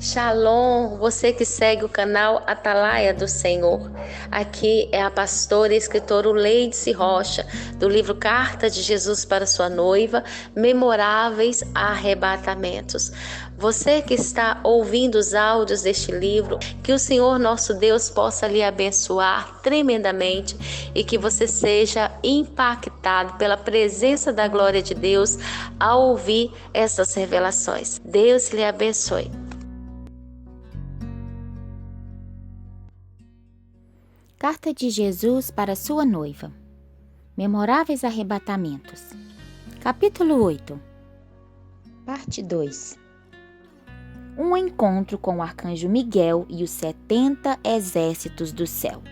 Shalom, você que segue o canal Atalaia do Senhor. Aqui é a pastora e escritora Leidice Rocha, do livro Carta de Jesus para sua noiva, Memoráveis Arrebatamentos. Você que está ouvindo os áudios deste livro, que o Senhor nosso Deus possa lhe abençoar tremendamente e que você seja impactado pela presença da glória de Deus ao ouvir essas revelações. Deus lhe abençoe. Carta de Jesus para sua noiva. Memoráveis Arrebatamentos. Capítulo 8. Parte 2. Um encontro com o arcanjo Miguel e os 70 exércitos do céu.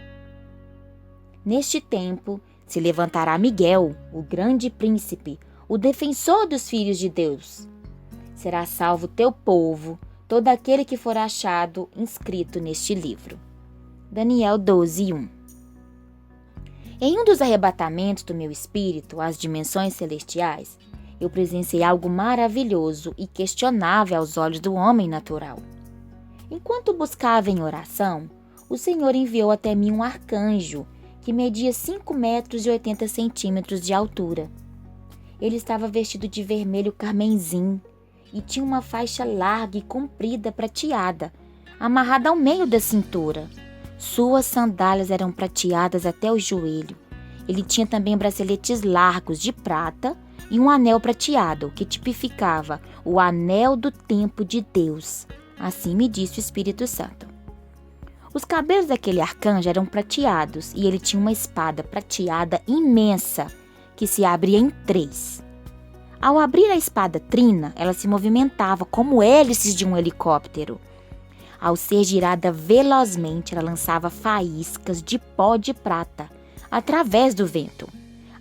Neste tempo se levantará Miguel, o grande príncipe, o defensor dos filhos de Deus. Será salvo teu povo, todo aquele que for achado inscrito neste livro. Daniel 12:1. Em um dos arrebatamentos do meu espírito às dimensões celestiais, eu presenciei algo maravilhoso e questionável aos olhos do homem natural. Enquanto buscava em oração, o Senhor enviou até mim um arcanjo que media 5 metros e 80 centímetros de altura. Ele estava vestido de vermelho carmesim e tinha uma faixa larga e comprida prateada, amarrada ao meio da cintura. Suas sandálias eram prateadas até o joelho. Ele tinha também braceletes largos de prata e um anel prateado, que tipificava o anel do tempo de Deus. Assim me disse o Espírito Santo. Os cabelos daquele arcanjo eram prateados e ele tinha uma espada prateada imensa, que se abria em 3. Ao abrir a espada trina, ela se movimentava como hélices de um helicóptero. Ao ser girada velozmente, ela lançava faíscas de pó de prata através do vento.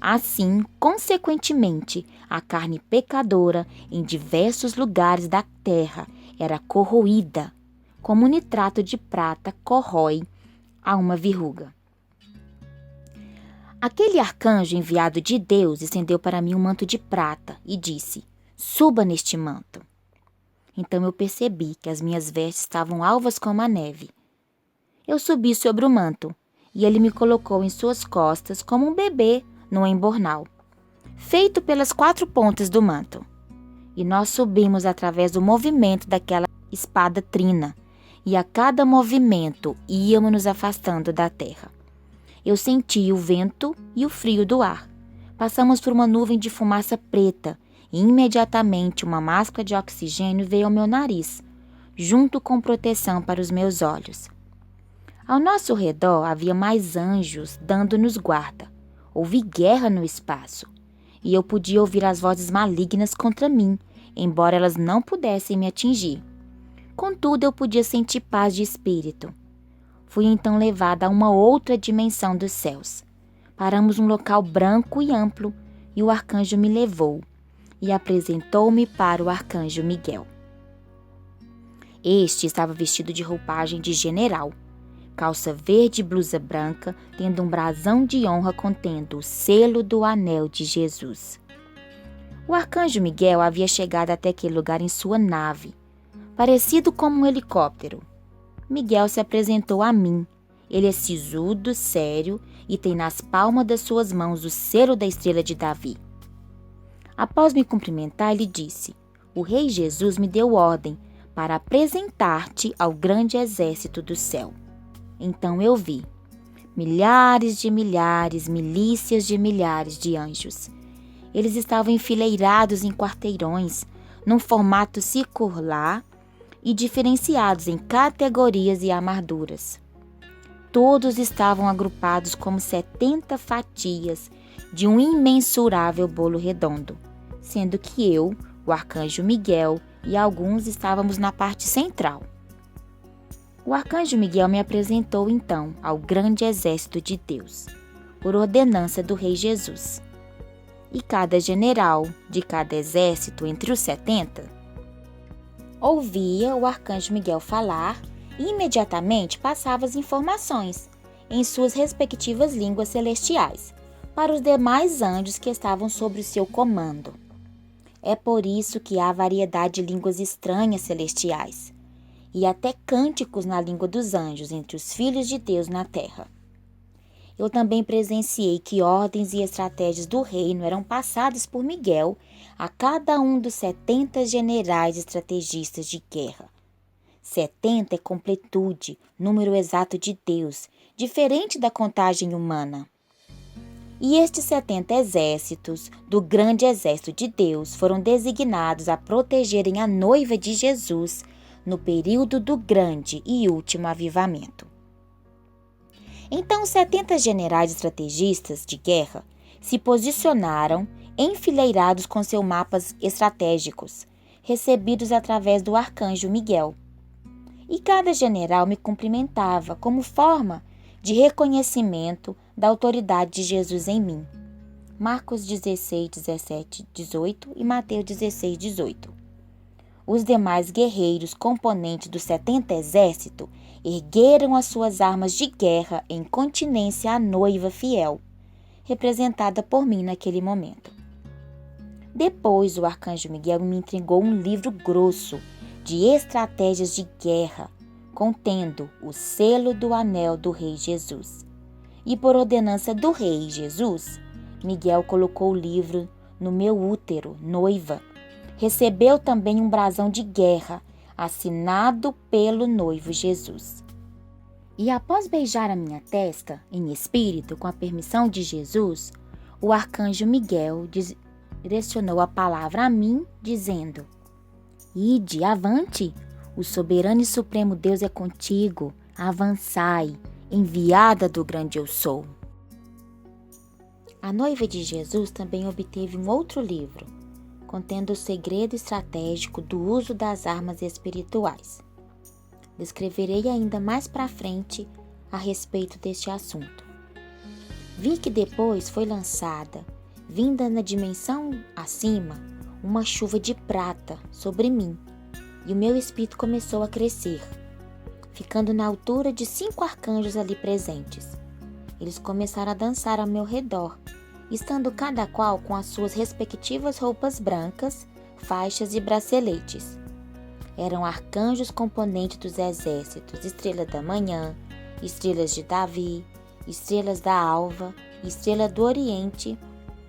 Assim, consequentemente, a carne pecadora em diversos lugares da terra era corroída, como o nitrato de prata corrói a uma verruga. Aquele arcanjo enviado de Deus estendeu para mim um manto de prata e disse: "Suba neste manto." Então eu percebi que as minhas vestes estavam alvas como a neve. Eu subi sobre o manto, e ele me colocou em suas costas como um bebê num embornal, feito pelas 4 pontas do manto. E nós subimos através do movimento daquela espada trina, e a cada movimento íamos nos afastando da terra. Eu senti o vento e o frio do ar. Passamos por uma nuvem de fumaça preta, e imediatamente uma máscara de oxigênio veio ao meu nariz, junto com proteção para os meus olhos. Ao nosso redor havia mais anjos dando-nos guarda. Houve guerra no espaço, e eu podia ouvir as vozes malignas contra mim, embora elas não pudessem me atingir. Contudo, eu podia sentir paz de espírito. Fui então levada a uma outra dimensão dos céus. Paramos num local branco e amplo, e o arcanjo me levou e apresentou-me para o arcanjo Miguel. Este estava vestido de roupagem de general, calça verde e blusa branca, tendo um brasão de honra contendo o selo do anel de Jesus. O arcanjo Miguel havia chegado até aquele lugar em sua nave, parecido como um helicóptero. Miguel se apresentou a mim. Ele é sisudo, sério e tem nas palmas das suas mãos o selo da estrela de Davi. Após me cumprimentar, ele disse: "O Rei Jesus me deu ordem para apresentar-te ao grande exército do céu." Então eu vi milhares de milhares, milícias de milhares de anjos. Eles estavam enfileirados em quarteirões, num formato circular e diferenciados em categorias e armaduras. Todos estavam agrupados como 70 fatias de um imensurável bolo redondo, sendo que eu, o arcanjo Miguel e alguns estávamos na parte central. O arcanjo Miguel me apresentou então ao grande exército de Deus, por ordenança do Rei Jesus. E cada general de cada exército entre os 70 ouvia o arcanjo Miguel falar e imediatamente passava as informações em suas respectivas línguas celestiais para os demais anjos que estavam sob o seu comando. É por isso que há variedade de línguas estranhas celestiais. e até cânticos na língua dos anjos entre os filhos de Deus na terra. Eu também presenciei que ordens e estratégias do reino eram passadas por Miguel a cada um dos 70 generais estrategistas de guerra. 70 é completude, número exato de Deus, diferente da contagem humana. E estes 70 exércitos do grande exército de Deus foram designados a protegerem a noiva de Jesus no período do grande e último avivamento. Então, os 70 generais estrategistas de guerra se posicionaram enfileirados com seus mapas estratégicos, recebidos através do arcanjo Miguel. E cada general me cumprimentava como forma de reconhecimento da autoridade de Jesus em mim. Marcos 16, 17, 18 e Mateus 16, 18. Os demais guerreiros componentes dos 70 exércitos ergueram as suas armas de guerra em continência à noiva fiel, representada por mim naquele momento. Depois, o arcanjo Miguel me entregou um livro grosso de estratégias de guerra, contendo o selo do anel do rei Jesus. E por ordenança do rei Jesus, Miguel colocou o livro no meu útero, noiva. Recebeu também um brasão de guerra, assinado pelo noivo Jesus. E após beijar a minha testa, em espírito, com a permissão de Jesus, o arcanjo Miguel direcionou a palavra a mim, dizendo: Ide, avante, o soberano e supremo Deus é contigo, avançai, enviada do grande eu sou. A noiva de Jesus também obteve um outro livro, contendo o segredo estratégico do uso das armas espirituais. Descreverei ainda mais para frente a respeito deste assunto. Vi que depois foi lançada, vinda na dimensão acima, uma chuva de prata sobre mim, e o meu espírito começou a crescer, ficando na altura de 5 arcanjos ali presentes. Eles começaram a dançar ao meu redor, estando cada qual com as suas respectivas roupas brancas, faixas e braceletes. Eram arcanjos componentes dos exércitos, estrela da manhã, estrelas de Davi, estrelas da alva, estrela do oriente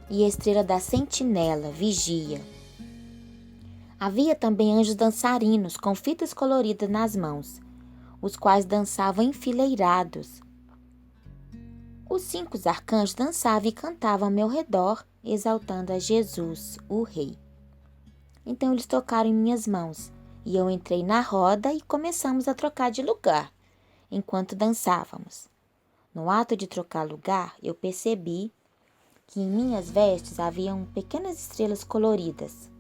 e estrela da sentinela, vigia. Havia também anjos dançarinos com fitas coloridas nas mãos, os quais dançavam enfileirados. Os 5 arcanjos dançavam e cantavam ao meu redor, exaltando a Jesus, o Rei. Então eles tocaram em minhas mãos, e eu entrei na roda e começamos a trocar de lugar, enquanto dançávamos. No ato de trocar lugar, eu percebi que em minhas vestes haviam pequenas estrelas coloridas,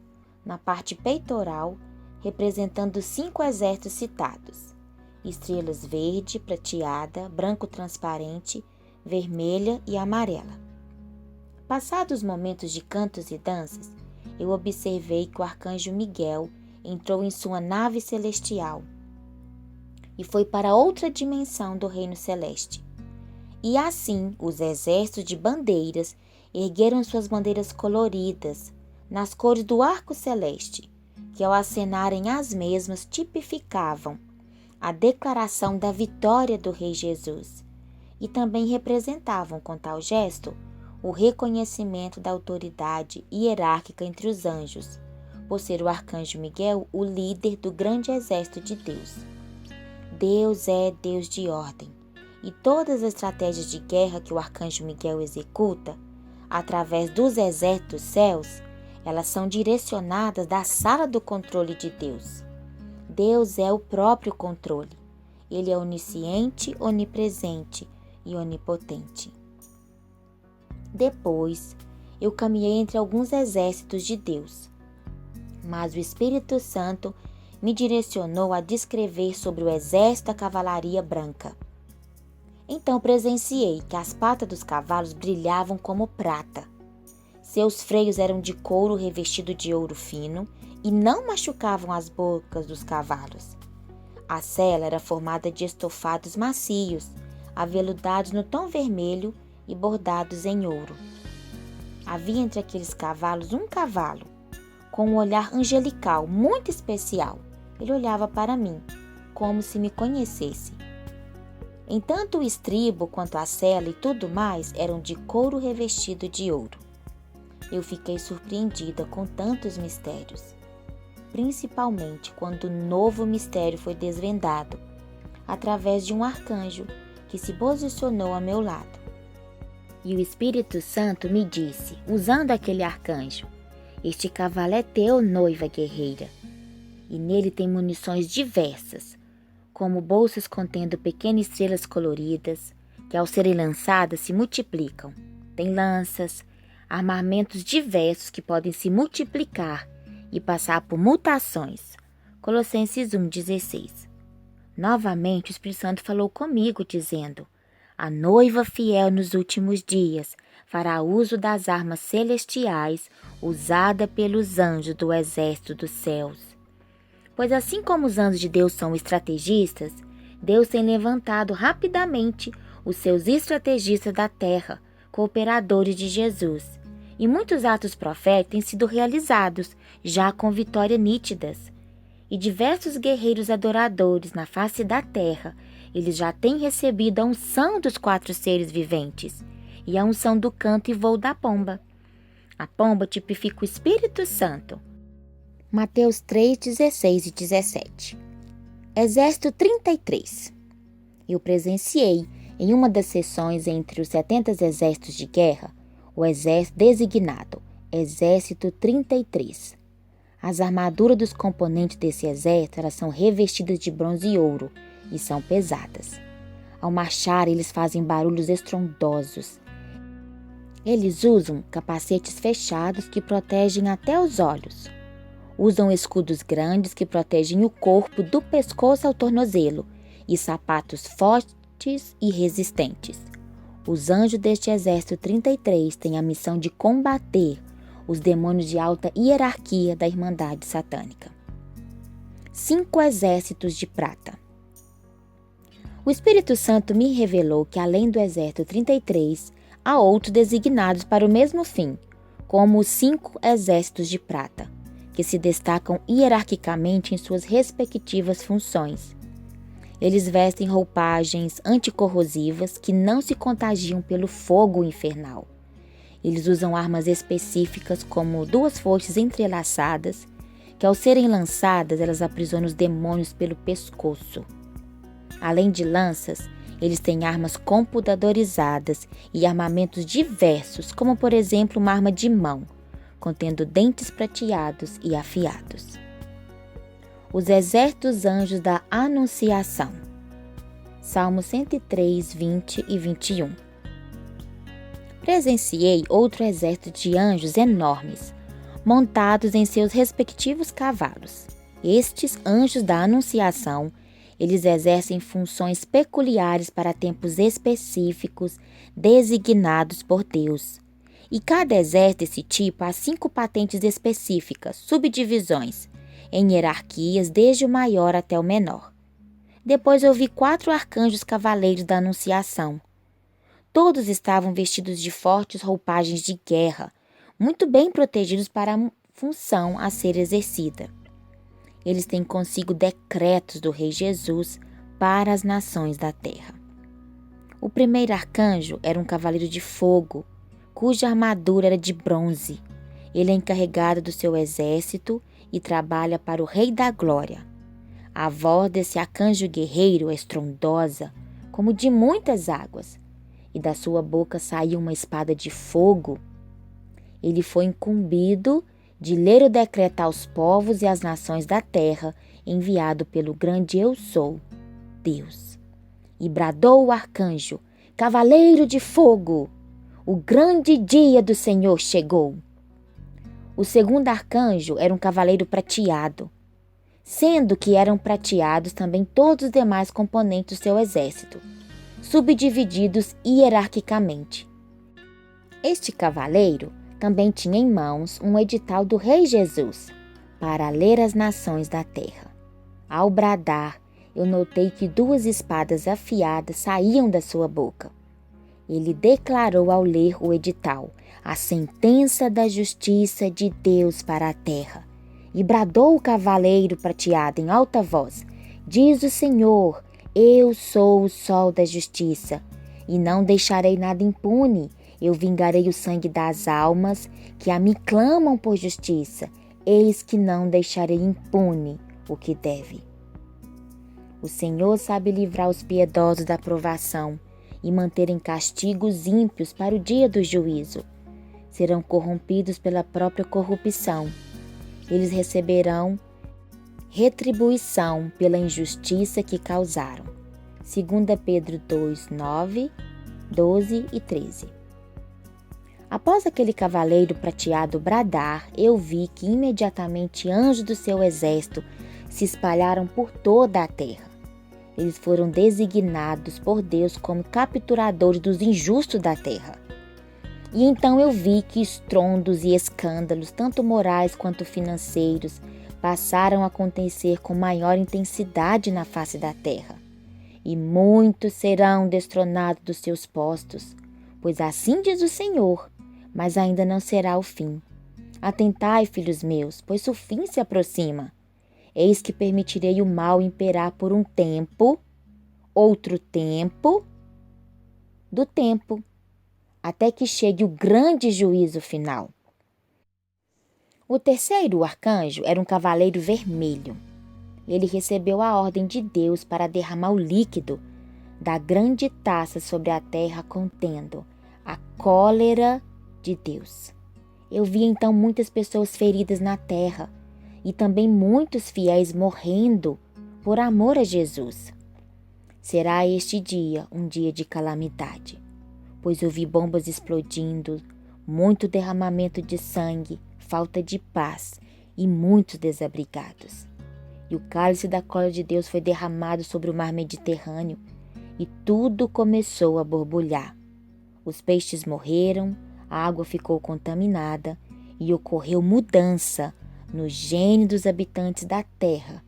na parte peitoral, representando os 5 exércitos citados. Estrelas verde, prateada, branco transparente, vermelha e amarela. Passados os momentos de cantos e danças, eu observei que o arcanjo Miguel entrou em sua nave celestial e foi para outra dimensão do reino celeste. E assim, os exércitos de bandeiras ergueram suas bandeiras coloridas, nas cores do arco celeste, que ao acenarem as mesmas tipificavam a declaração da vitória do Rei Jesus e também representavam, com tal gesto, o reconhecimento da autoridade hierárquica entre os anjos, por ser o arcanjo Miguel o líder do grande exército de Deus. Deus é Deus de ordem, e todas as estratégias de guerra que o arcanjo Miguel executa, através dos exércitos dos céus, elas são direcionadas da sala do controle de Deus. Deus é o próprio controle. Ele é onisciente, onipresente e onipotente. Depois, eu caminhei entre alguns exércitos de Deus, mas o Espírito Santo me direcionou a descrever sobre o exército da cavalaria branca. Então presenciei que as patas dos cavalos brilhavam como prata. Seus freios eram de couro revestido de ouro fino e não machucavam as bocas dos cavalos. A sela era formada de estofados macios, aveludados no tom vermelho e bordados em ouro. Havia entre aqueles cavalos um cavalo, com um olhar angelical muito especial. Ele olhava para mim, como se me conhecesse. Entanto, o estribo, quanto a sela e tudo mais eram de couro revestido de ouro. Eu fiquei surpreendida com tantos mistérios, principalmente quando o novo mistério foi desvendado, através de um arcanjo que se posicionou a meu lado. E o Espírito Santo me disse, usando aquele arcanjo: este cavalo é teu, noiva guerreira, e nele tem munições diversas, como bolsas contendo pequenas estrelas coloridas, que ao serem lançadas se multiplicam. Tem lanças, armamentos diversos que podem se multiplicar e passar por mutações. Colossenses 1,16. Novamente o Espírito Santo falou comigo, dizendo: a noiva fiel nos últimos dias fará uso das armas celestiais usada pelos anjos do exército dos céus. Pois assim como os anjos de Deus são estrategistas, Deus tem levantado rapidamente os seus estrategistas da terra, cooperadores de Jesus. E muitos atos proféticos têm sido realizados, já com vitórias nítidas. E diversos guerreiros adoradores na face da terra, eles já têm recebido a unção dos 4 seres viventes e a unção do canto e voo da pomba. A pomba tipifica o Espírito Santo. Mateus 3, 16 e 17. Exército 33. Eu presenciei, em uma das sessões entre os 70 exércitos de guerra, o exército designado, Exército 33. As armaduras dos componentes desse exército elas são revestidas de bronze e ouro e são pesadas. Ao marchar, eles fazem barulhos estrondosos. Eles usam capacetes fechados que protegem até os olhos. Usam escudos grandes que protegem o corpo do pescoço ao tornozelo e sapatos fortes e resistentes. Os anjos deste exército 33 têm a missão de combater os demônios de alta hierarquia da Irmandade Satânica. 5 exércitos de prata. O Espírito Santo me revelou que, além do exército 33, há outros designados para o mesmo fim, como os 5 exércitos de prata, que se destacam hierarquicamente em suas respectivas funções. Eles vestem roupagens anticorrosivas que não se contagiam pelo fogo infernal. Eles usam armas específicas como 2 foices entrelaçadas, que ao serem lançadas, elas aprisionam os demônios pelo pescoço. Além de lanças, eles têm armas computadorizadas e armamentos diversos, como por exemplo uma arma de mão, contendo dentes prateados e afiados. Os exércitos anjos da Anunciação. Salmo 103, 20 e 21. Presenciei outro exército de anjos enormes, montados em seus respectivos cavalos. Estes anjos da Anunciação, eles exercem funções peculiares para tempos específicos, designados por Deus. E cada exército desse tipo há 5 patentes específicas, subdivisões, em hierarquias desde o maior até o menor. Depois eu vi 4 arcanjos cavaleiros da Anunciação. Todos estavam vestidos de fortes roupagens de guerra, muito bem protegidos para a função a ser exercida. Eles têm consigo decretos do Rei Jesus para as nações da terra. O primeiro arcanjo era um cavaleiro de fogo, cuja armadura era de bronze. Ele é encarregado do seu exército e trabalha para o Rei da Glória. A voz desse arcanjo guerreiro é estrondosa, como de muitas águas, e da sua boca saiu uma espada de fogo. Ele foi incumbido de ler o decreto aos povos e às nações da terra, enviado pelo grande Eu Sou, Deus. E bradou o arcanjo: Cavaleiro de fogo, o grande dia do Senhor chegou. O segundo arcanjo era um cavaleiro prateado, sendo que eram prateados também todos os demais componentes do seu exército, subdivididos hierarquicamente. Este cavaleiro também tinha em mãos um edital do Rei Jesus para ler às nações da terra. Ao bradar, eu notei que 2 espadas afiadas saíam da sua boca. Ele declarou ao ler o edital a sentença da justiça de Deus para a terra, e bradou o cavaleiro prateado em alta voz: Diz o Senhor: eu sou o sol da justiça, e não deixarei nada impune. Eu vingarei o sangue das almas que a mim clamam por justiça. Eis que não deixarei impune o que deve. O Senhor sabe livrar os piedosos da provação e manter em castigo os ímpios para o dia do juízo. Serão corrompidos pela própria corrupção. Eles receberão retribuição pela injustiça que causaram. 2 Pedro 2, 9, 12 e 13. Após aquele cavaleiro prateado bradar, eu vi que imediatamente anjos do seu exército se espalharam por toda a terra. Eles foram designados por Deus como capturadores dos injustos da terra. E então eu vi que estrondos e escândalos, tanto morais quanto financeiros, passaram a acontecer com maior intensidade na face da terra. E muitos serão destronados dos seus postos, pois assim diz o Senhor, mas ainda não será o fim. Atentai, filhos meus, pois o fim se aproxima. Eis que permitirei o mal imperar por um tempo, outro tempo, do tempo, até que chegue o grande juízo final. O terceiro arcanjo era um cavaleiro vermelho. Ele recebeu a ordem de Deus para derramar o líquido da grande taça sobre a terra, contendo a cólera de Deus. Eu vi então muitas pessoas feridas na terra e também muitos fiéis morrendo por amor a Jesus. Será este dia um dia de calamidade, pois eu vi bombas explodindo, muito derramamento de sangue, falta de paz e muitos desabrigados. E o cálice da cólera de Deus foi derramado sobre o mar Mediterrâneo e tudo começou a borbulhar. Os peixes morreram, a água ficou contaminada e ocorreu mudança no gene dos habitantes da terra,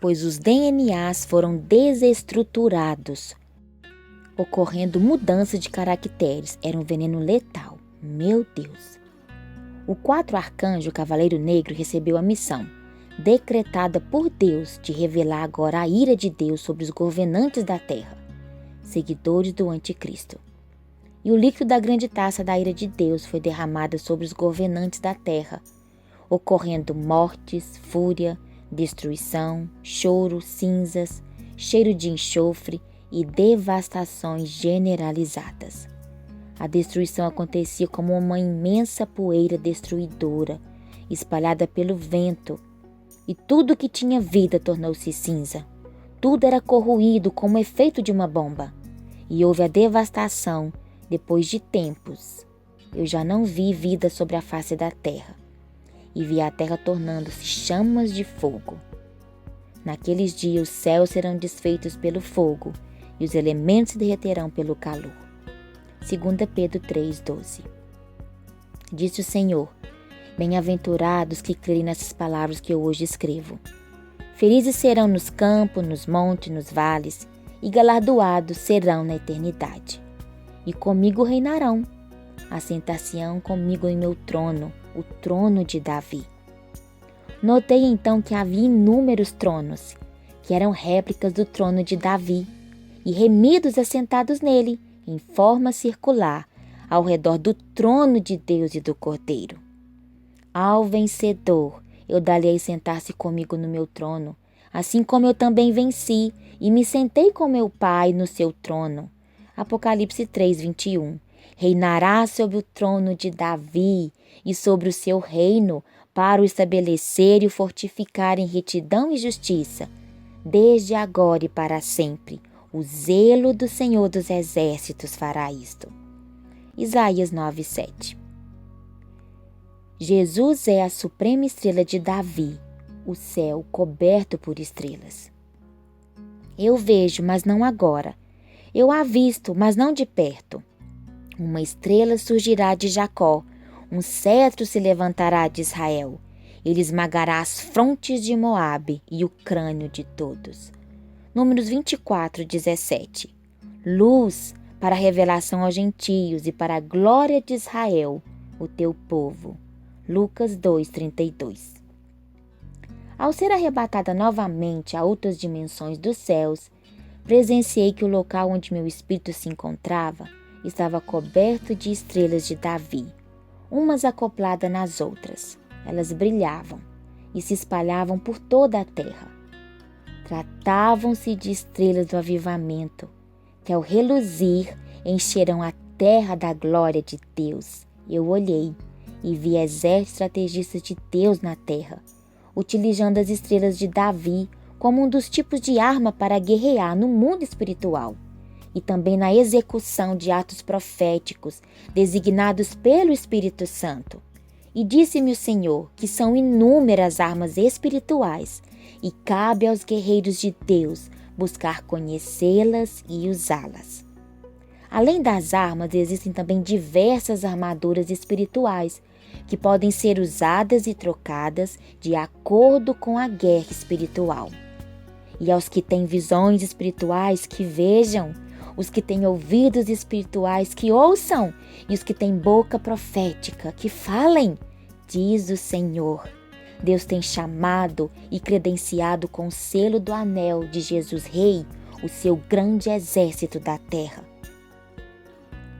pois os DNAs foram desestruturados, ocorrendo mudança de caracteres. Era um veneno letal. Meu Deus! O quarto arcanjo, o Cavaleiro Negro, recebeu a missão, decretada por Deus, de revelar agora a ira de Deus sobre os governantes da terra, seguidores do Anticristo. E o líquido da grande taça da ira de Deus foi derramado sobre os governantes da terra, ocorrendo mortes, fúria, destruição, choro, cinzas, cheiro de enxofre e devastações generalizadas. A destruição acontecia como uma imensa poeira destruidora, espalhada pelo vento, e tudo que tinha vida tornou-se cinza. Tudo era corroído como efeito de uma bomba. E houve a devastação depois de tempos. Eu já não vi vida sobre a face da terra, e vi a terra tornando-se chamas de fogo. Naqueles dias os céus serão desfeitos pelo fogo, e os elementos se derreterão pelo calor. 2 Pedro 3,12. Disse o Senhor: bem-aventurados que crerem nessas palavras que eu hoje escrevo. Felizes serão nos campos, nos montes, nos vales, e galardoados serão na eternidade. E comigo reinarão, assentar-se-ão comigo em meu trono, o trono de Davi. Notei então que havia inúmeros tronos, que eram réplicas do trono de Davi, e remidos assentados nele, em forma circular, ao redor do trono de Deus e do Cordeiro. Ao vencedor, eu darei sentar-se comigo no meu trono, assim como eu também venci, e me sentei com meu Pai no seu trono. Apocalipse 3:21. Reinará sobre o trono de Davi e sobre o seu reino, para o estabelecer e o fortificar em retidão e justiça, desde agora e para sempre. O zelo do Senhor dos Exércitos fará isto. Isaías 9:7. Jesus é a suprema estrela de Davi, o céu coberto por estrelas. Eu vejo, mas não agora. Eu avisto, mas não de perto. Uma estrela surgirá de Jacó, um cetro se levantará de Israel. Ele esmagará as frontes de Moabe e o crânio de todos. Números 24:17. Luz para a revelação aos gentios e para a glória de Israel, o teu povo. Lucas 2:32. Ao ser arrebatada novamente a outras dimensões dos céus, presenciei que o local onde meu espírito se encontrava estava coberto de estrelas de Davi, umas acopladas nas outras. Elas brilhavam e se espalhavam por toda a terra. Tratavam-se de estrelas do avivamento, que ao reluzir encheram a terra da glória de Deus. Eu olhei e vi exércitos estrategistas de Deus na terra, utilizando as estrelas de Davi como um dos tipos de arma para guerrear no mundo espiritual e também na execução de atos proféticos designados pelo Espírito Santo. E disse-me o Senhor que são inúmeras armas espirituais e cabe aos guerreiros de Deus buscar conhecê-las e usá-las. Além das armas, existem também diversas armaduras espirituais que podem ser usadas e trocadas de acordo com a guerra espiritual. E aos que têm visões espirituais, que vejam; os que têm ouvidos espirituais, que ouçam; e os que têm boca profética, que falem, diz o Senhor. Deus tem chamado e credenciado com o selo do anel de Jesus Rei o seu grande exército da terra.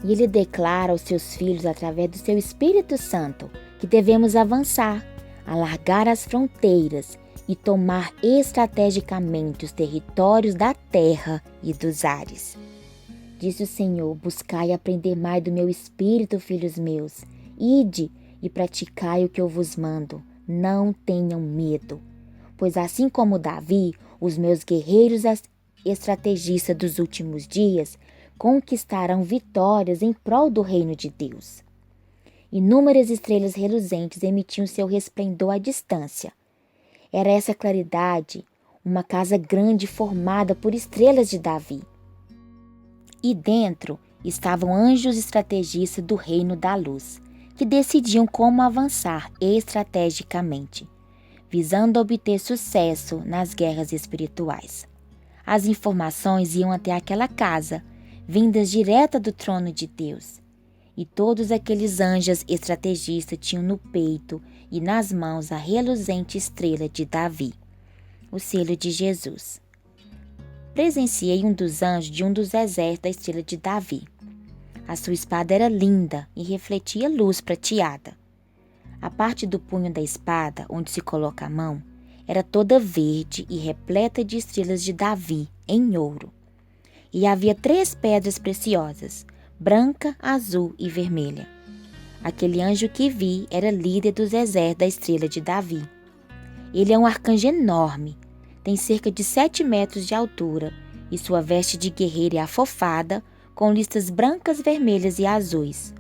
E Ele declara aos seus filhos, através do seu Espírito Santo, que devemos avançar, alargar as fronteiras e tomar estrategicamente os territórios da terra e dos ares. Disse o Senhor: buscai aprender mais do meu Espírito, filhos meus. Ide e praticai o que eu vos mando. Não tenham medo, pois assim como Davi, os meus guerreiros estrategistas dos últimos dias conquistarão vitórias em prol do reino de Deus. Inúmeras estrelas reluzentes emitiam seu resplendor à distância. Era essa claridade uma casa grande formada por estrelas de Davi. E dentro estavam anjos estrategistas do reino da luz, que decidiam como avançar estrategicamente, visando obter sucesso nas guerras espirituais. As informações iam até aquela casa, vindas direta do trono de Deus. E todos aqueles anjos estrategistas tinham no peito e nas mãos a reluzente estrela de Davi, o selo de Jesus. Presenciei um dos anjos de um dos exércitos da estrela de Davi. A sua espada era linda e refletia luz prateada. A parte do punho da espada, onde se coloca a mão, era toda verde e repleta de estrelas de Davi, em ouro. E havia 3 pedras preciosas, branca, azul e vermelha. Aquele anjo que vi era líder dos exércitos da estrela de Davi. Ele é um arcanjo enorme, tem cerca de 7 metros de altura e sua veste de guerreiro é afofada, com listas brancas, vermelhas e azuis.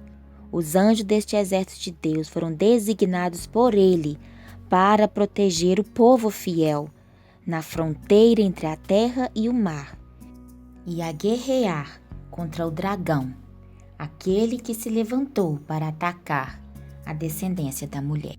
Os anjos deste exército de Deus foram designados por ele para proteger o povo fiel na fronteira entre a terra e o mar e a guerrear contra o dragão, aquele que se levantou para atacar a descendência da mulher.